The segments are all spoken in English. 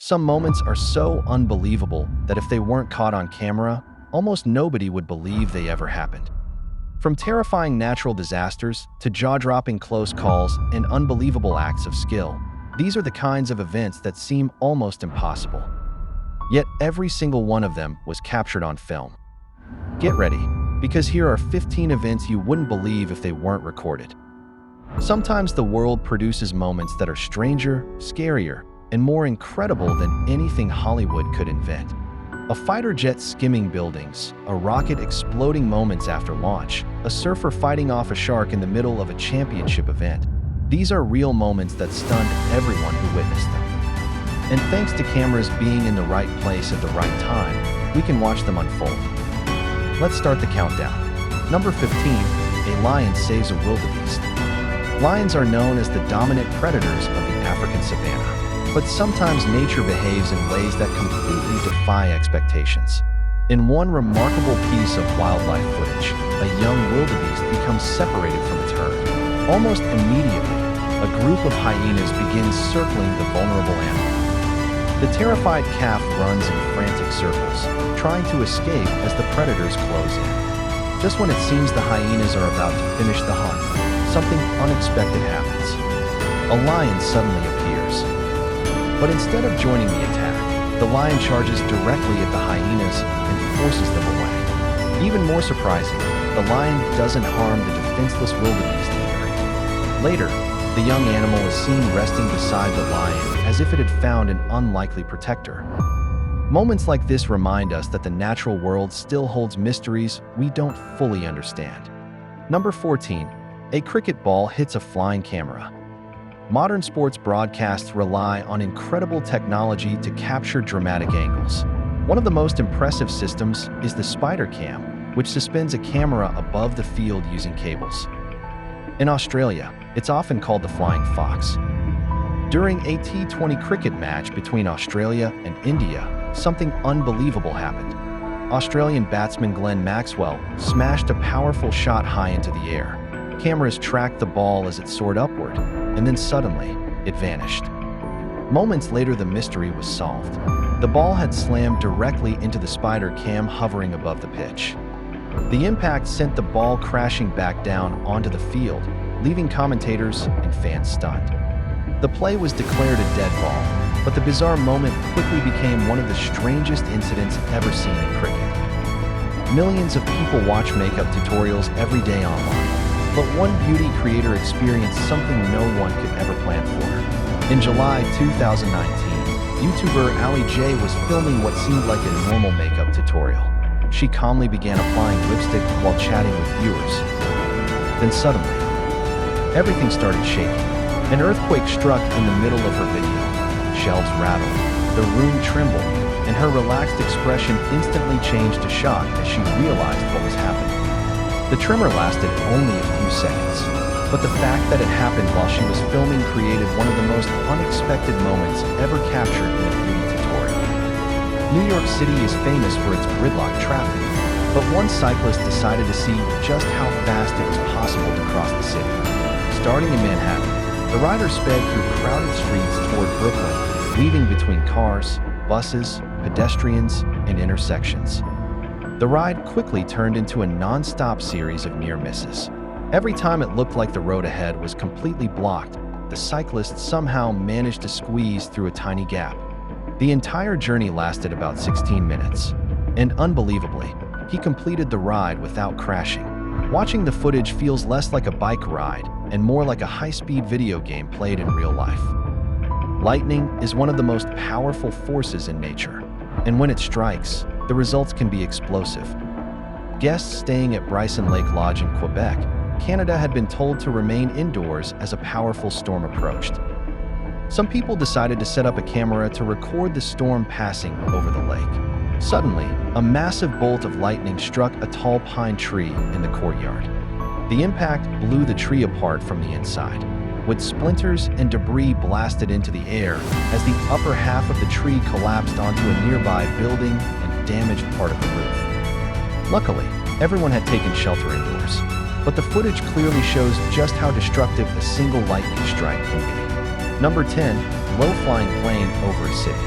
Some moments are so unbelievable that if they weren't caught on camera, almost nobody would believe they ever happened. From terrifying natural disasters to jaw-dropping close calls and unbelievable acts of skill, these are the kinds of events that seem almost impossible. Yet every single one of them was captured on film. Get ready, because here are 15 events you wouldn't believe if they weren't recorded. Sometimes the world produces moments that are stranger, scarier, and more incredible than anything Hollywood could invent. A fighter jet skimming buildings, a rocket exploding moments after launch, a surfer fighting off a shark in the middle of a championship event. These are real moments that stunned everyone who witnessed them. And thanks to cameras being in the right place at the right time, we can watch them unfold. Let's start the countdown. Number 15, a lion saves a wildebeest. Lions are known as the dominant predators of the African savanna. But sometimes nature behaves in ways that completely defy expectations. In one remarkable piece of wildlife footage, a young wildebeest becomes separated from its herd. Almost immediately, a group of hyenas begins circling the vulnerable animal. The terrified calf runs in frantic circles, trying to escape as the predators close in. Just when it seems the hyenas are about to finish the hunt, something unexpected happens. A lion suddenly appears. But instead of joining the attack, the lion charges directly at the hyenas and forces them away. Even more surprising, the lion doesn't harm the defenseless wildebeest either. Later, the young animal is seen resting beside the lion as if it had found an unlikely protector. Moments like this remind us that the natural world still holds mysteries we don't fully understand. Number 14, a cricket ball hits a flying camera. Modern sports broadcasts rely on incredible technology to capture dramatic angles. One of the most impressive systems is the Spider Cam, which suspends a camera above the field using cables. In Australia, it's often called the Flying Fox. During a T20 cricket match between Australia and India, something unbelievable happened. Australian batsman Glenn Maxwell smashed a powerful shot high into the air. Cameras tracked the ball as it soared upward, and then suddenly, it vanished. Moments later, the mystery was solved. The ball had slammed directly into the Spider Cam hovering above the pitch. The impact sent the ball crashing back down onto the field, leaving commentators and fans stunned. The play was declared a dead ball, but the bizarre moment quickly became one of the strangest incidents ever seen in cricket. Millions of people watch makeup tutorials every day online. But one beauty creator experienced something no one could ever plan for. In July 2019, YouTuber Ali J was filming what seemed like a normal makeup tutorial. She calmly began applying lipstick while chatting with viewers. Then suddenly, everything started shaking. An earthquake struck in the middle of her video. Shelves rattled, the room trembled, and her relaxed expression instantly changed to shock as she realized what was happening. The tremor lasted only a few seconds, but the fact that it happened while she was filming created one of the most unexpected moments ever captured in a beauty tutorial. New York City is famous for its gridlock traffic, but one cyclist decided to see just how fast it was possible to cross the city. Starting in Manhattan, the rider sped through crowded streets toward Brooklyn, weaving between cars, buses, pedestrians, and intersections. The ride quickly turned into a non-stop series of near misses. Every time it looked like the road ahead was completely blocked, the cyclist somehow managed to squeeze through a tiny gap. The entire journey lasted about 16 minutes, and unbelievably, he completed the ride without crashing. Watching the footage feels less like a bike ride and more like a high-speed video game played in real life. Lightning is one of the most powerful forces in nature, and when it strikes, the results can be explosive. Guests staying at Bryson Lake Lodge in Quebec, Canada had been told to remain indoors as a powerful storm approached. Some people decided to set up a camera to record the storm passing over the lake. Suddenly, a massive bolt of lightning struck a tall pine tree in the courtyard. The impact blew the tree apart from the inside, with splinters and debris blasted into the air as the upper half of the tree collapsed onto a nearby building and damaged part of the roof. Luckily, everyone had taken shelter indoors, but the footage clearly shows just how destructive a single lightning strike can be. Number 10. Low-flying plane over a city.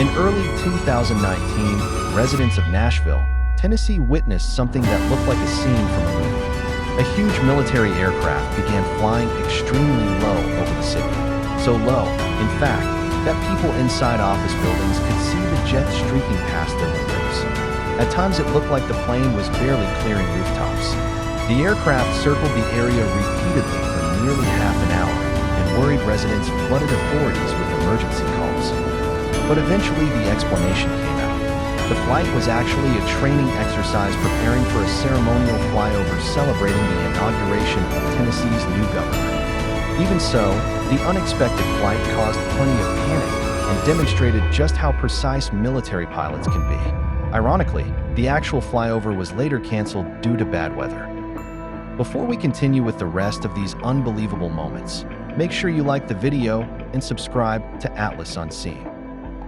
In early 2019, residents of Nashville, Tennessee witnessed something that looked like a scene from a movie. A huge military aircraft began flying extremely low over the city. So low, in fact, that people inside office buildings could see the jet streaking past their windows. At times it looked like the plane was barely clearing rooftops. The aircraft circled the area repeatedly for nearly half an hour, and worried residents flooded authorities with emergency calls. But eventually the explanation came out. The flight was actually a training exercise preparing for a ceremonial flyover celebrating the inauguration of Tennessee's new governor. Even so, the unexpected flight caused plenty of panic and demonstrated just how precise military pilots can be. Ironically, the actual flyover was later canceled due to bad weather. Before we continue with the rest of these unbelievable moments, make sure you like the video and subscribe to Atlas Unseen.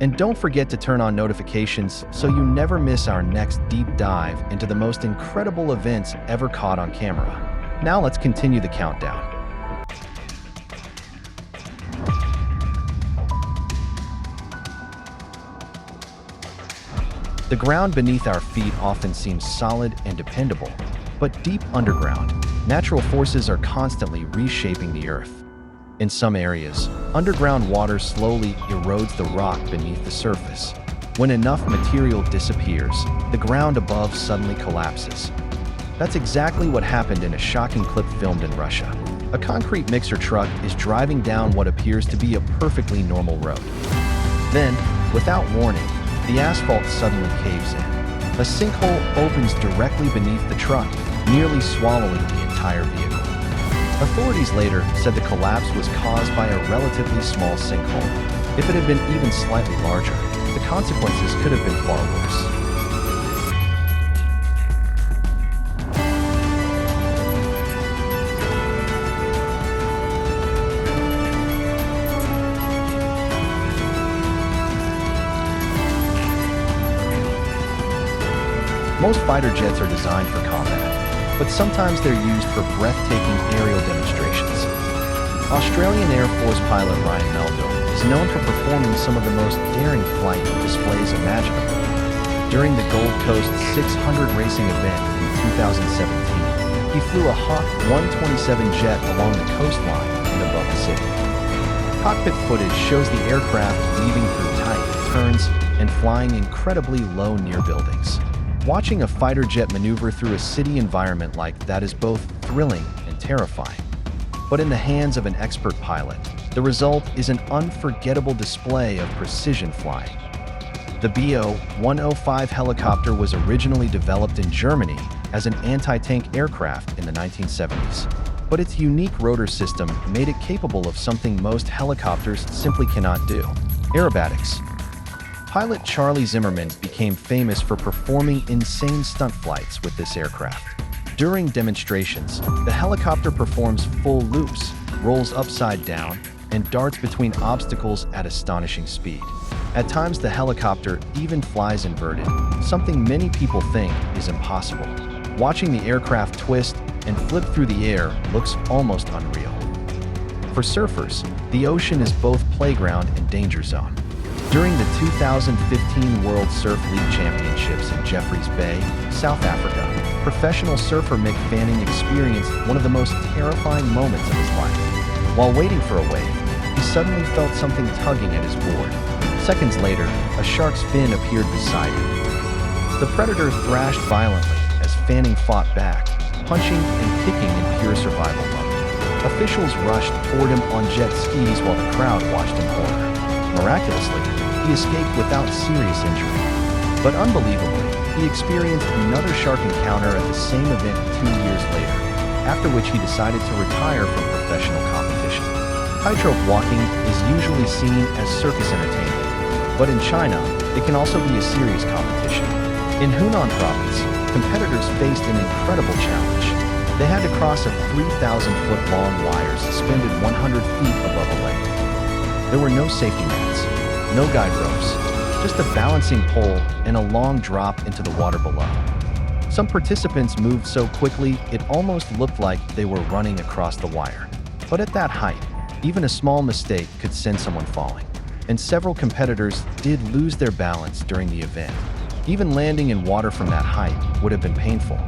And don't forget to turn on notifications so you never miss our next deep dive into the most incredible events ever caught on camera. Now let's continue the countdown. The ground beneath our feet often seems solid and dependable, but deep underground, natural forces are constantly reshaping the earth. In some areas, underground water slowly erodes the rock beneath the surface. When enough material disappears, the ground above suddenly collapses. That's exactly what happened in a shocking clip filmed in Russia. A concrete mixer truck is driving down what appears to be a perfectly normal road. Then, without warning, the asphalt suddenly caves in. A sinkhole opens directly beneath the truck, nearly swallowing the entire vehicle. Authorities later said the collapse was caused by a relatively small sinkhole. If it had been even slightly larger, the consequences could have been far worse. Most fighter jets are designed for combat, but sometimes they're used for breathtaking aerial demonstrations. Australian Air Force pilot Ryan Melville is known for performing some of the most daring flight displays imaginable. During the Gold Coast 600 racing event in 2017, he flew a Hawk 127 jet along the coastline and above the city. Cockpit footage shows the aircraft weaving through tight turns and flying incredibly low near buildings. Watching a fighter jet maneuver through a city environment like that is both thrilling and terrifying. But in the hands of an expert pilot, the result is an unforgettable display of precision flying. The BO-105 helicopter was originally developed in Germany as an anti-tank aircraft in the 1970s, but its unique rotor system made it capable of something most helicopters simply cannot do: aerobatics. Pilot Charlie Zimmerman became famous for performing insane stunt flights with this aircraft. During demonstrations, the helicopter performs full loops, rolls upside down, and darts between obstacles at astonishing speed. At times, the helicopter even flies inverted, something many people think is impossible. Watching the aircraft twist and flip through the air looks almost unreal. For surfers, the ocean is both playground and danger zone. During the 2015 World Surf League Championships in Jeffreys Bay, South Africa, professional surfer Mick Fanning experienced one of the most terrifying moments of his life. While waiting for a wave, he suddenly felt something tugging at his board. Seconds later, a shark's fin appeared beside him. The predator thrashed violently as Fanning fought back, punching and kicking in pure survival mode. Officials rushed toward him on jet skis while the crowd watched in horror. Miraculously, he escaped without serious injury. But unbelievably, he experienced another shark encounter at the same event 2 years later, after which he decided to retire from professional competition. Tightrope walking is usually seen as circus entertainment, but in China, it can also be a serious competition. In Hunan province, competitors faced an incredible challenge. They had to cross a 3,000-foot-long wire suspended 100 feet above a lake. There were no safety nets, no guide ropes, just a balancing pole and a long drop into the water below. Some participants moved so quickly it almost looked like they were running across the wire. But at that height, even a small mistake could send someone falling. and several competitors did lose their balance during the event. Even landing in water from that height would have been painful.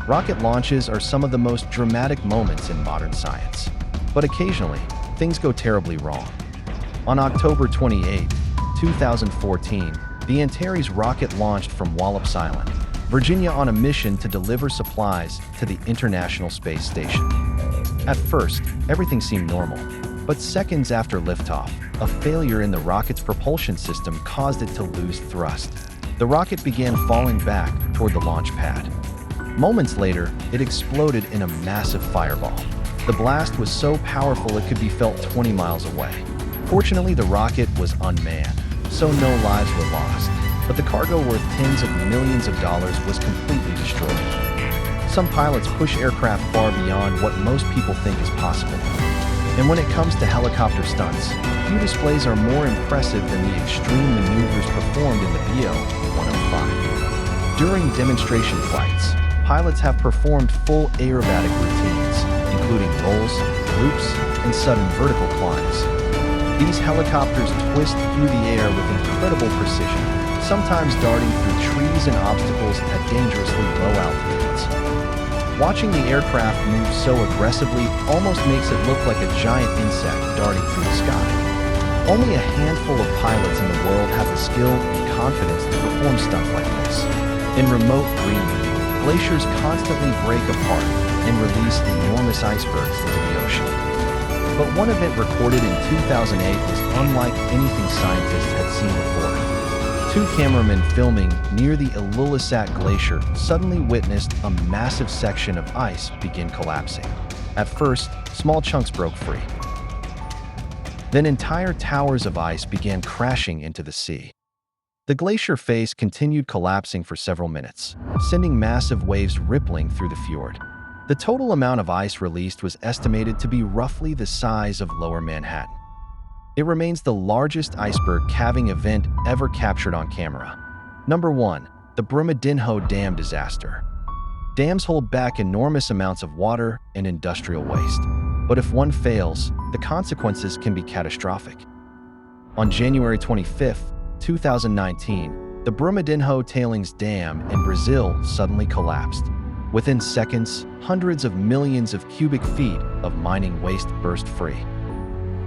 Rocket launches are some of the most dramatic moments in modern science, but occasionally, things go terribly wrong. On October 28, 2014, the Antares rocket launched from Wallops Island, Virginia, on a mission to deliver supplies to the International Space Station. At first, everything seemed normal, but seconds after liftoff, a failure in the rocket's propulsion system caused it to lose thrust. The rocket began falling back toward the launch pad. Moments later, it exploded in a massive fireball. The blast was so powerful it could be felt 20 miles away. Fortunately, the rocket was unmanned, so no lives were lost, but the cargo worth tens of millions of dollars was completely destroyed. Some pilots push aircraft far beyond what most people think is possible. And when it comes to helicopter stunts, few displays are more impressive than the extreme maneuvers performed in the BO-105. During demonstration flights, pilots have performed full aerobatic routines, including rolls, loops, and sudden vertical climbs. These helicopters twist through the air with incredible precision, sometimes darting through trees and obstacles at dangerously low altitudes. Watching the aircraft move so aggressively almost makes it look like a giant insect darting through the sky. Only a handful of pilots in the world have the skill and confidence to perform stunts like this. In remote Greenland, glaciers constantly break apart and release enormous icebergs into the ocean. But one event recorded in 2008 was unlike anything scientists had seen before. Two cameramen filming near the Ilulissat Glacier suddenly witnessed a massive section of ice begin collapsing. At first, small chunks broke free. Then entire towers of ice began crashing into the sea. The glacier face continued collapsing for several minutes, sending massive waves rippling through the fjord. The total amount of ice released was estimated to be roughly the size of Lower Manhattan. It remains the largest iceberg calving event ever captured on camera. Number 1. The Brumadinho Dam disaster. Dams hold back enormous amounts of water and industrial waste, but if one fails, the consequences can be catastrophic. On January 25, 2019, the Brumadinho tailings dam in Brazil suddenly collapsed. Within seconds, hundreds of millions of cubic feet of mining waste burst free.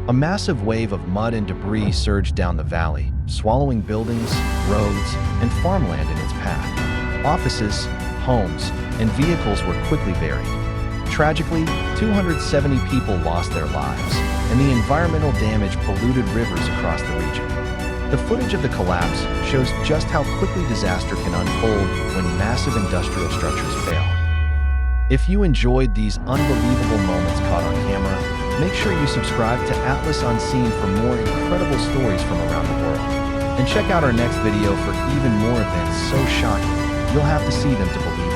A massive wave of mud and debris surged down the valley, swallowing buildings, roads, and farmland in its path. Offices, homes, and vehicles were quickly buried. Tragically, 270 people lost their lives, and the environmental damage polluted rivers across the region. The footage of the collapse shows just how quickly disaster can unfold when massive industrial structures fail. If you enjoyed these unbelievable moments caught on camera, make sure you subscribe to Atlas Unseen for more incredible stories from around the world. And check out our next video for even more events so shocking, you'll have to see them to believe it.